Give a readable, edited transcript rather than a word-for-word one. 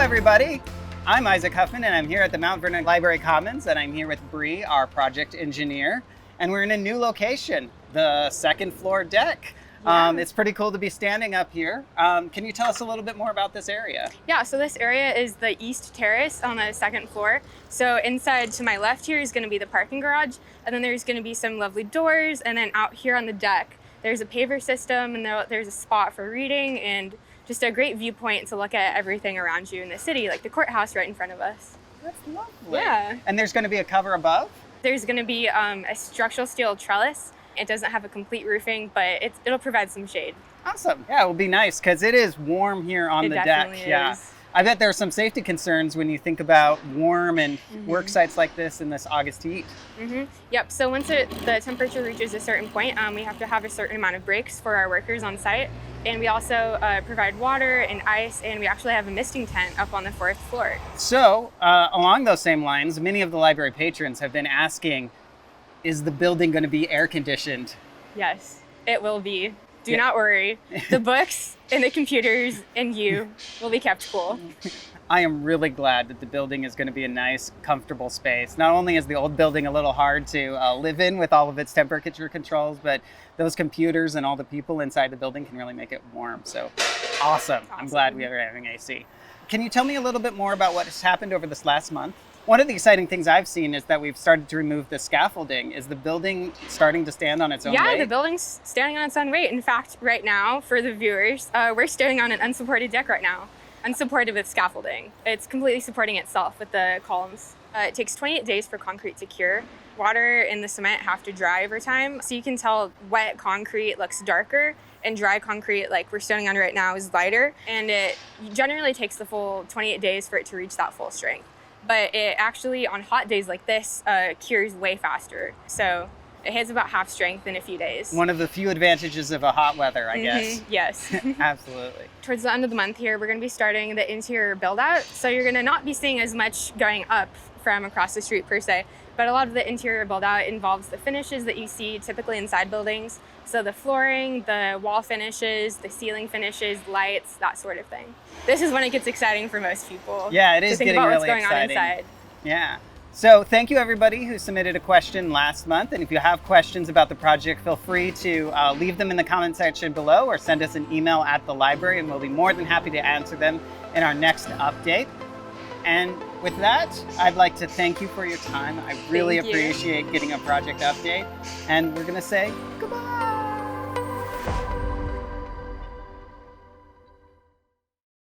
everybody. I'm Isaac Huffman, and I'm here at the Mount Vernon Library Commons, and I'm here with Brie, our project engineer, and we're in a new location, the second floor deck. Yeah. It's pretty cool to be standing up here. Can you tell us a little bit more about this area? Yeah, so this area is the east terrace on the second floor. So inside to my left here is going to be the parking garage, and then there's going to be some lovely doors, and then out here on the deck, there's a paver system, and there's a spot for reading, and just a great viewpoint to look at everything around you in the city, like the courthouse right in front of us. That's lovely. Yeah. And there's going to be a cover above? There's going to be a structural steel trellis. It doesn't have a complete roofing, but it'll provide some shade. Awesome. Yeah, it will be nice because it is warm here on the deck. Definitely Yeah. is. I bet there are some safety concerns when you think about warm and work sites like this in this August heat. Yep, so once the temperature reaches a certain point, we have to have a certain amount of breaks for our workers on site. And we also provide water and ice, and we actually have a misting tent up on the 4th floor. So along those same lines, many of the library patrons have been asking, is the building going to be air conditioned? Yes, it will be. Do not worry. The books and the computers and you will be kept cool. I am really glad that the building is going to be a nice, comfortable space. Not only is the old building a little hard to live in with all of its temperature controls, but those computers and all the people inside the building can really make it warm. So awesome. I'm glad we are having AC. Can you tell me a little bit more about what has happened over this last month? One of the exciting things I've seen is that we've started to remove the scaffolding. Is the building starting to stand on its own weight? Yeah, the building's standing on its own weight. In fact, right now, for the viewers, we're standing on an unsupported deck right now, unsupported with scaffolding. It's completely supporting itself with the columns. It takes 28 days for concrete to cure. Water and the cement have to dry over time, so you can tell wet concrete looks darker and dry concrete, like we're standing on right now, is lighter. And it generally takes the full 28 days for it to reach that full strength. But it actually, on hot days like this, cures way faster. So it hits about half strength in a few days. One of the few advantages of a hot weather, I guess. Yes. Absolutely. Towards the end of the month here, we're going to be starting the interior build out. So you're going to not be seeing as much going up from across the street per se, but a lot of the interior build out involves the finishes that you see typically inside buildings. So the flooring, the wall finishes, the ceiling finishes, lights, that sort of thing. This is when it gets exciting for most people. Yeah, it is to think getting about really what's going exciting. on inside. Yeah. So thank you everybody who submitted a question last month. And if you have questions about the project, feel free to leave them in the comment section below or send us an email at the library, and we'll be more than happy to answer them in our next update. And with that, I'd like to thank you for your time. I really appreciate getting a project update. And we're going to say goodbye.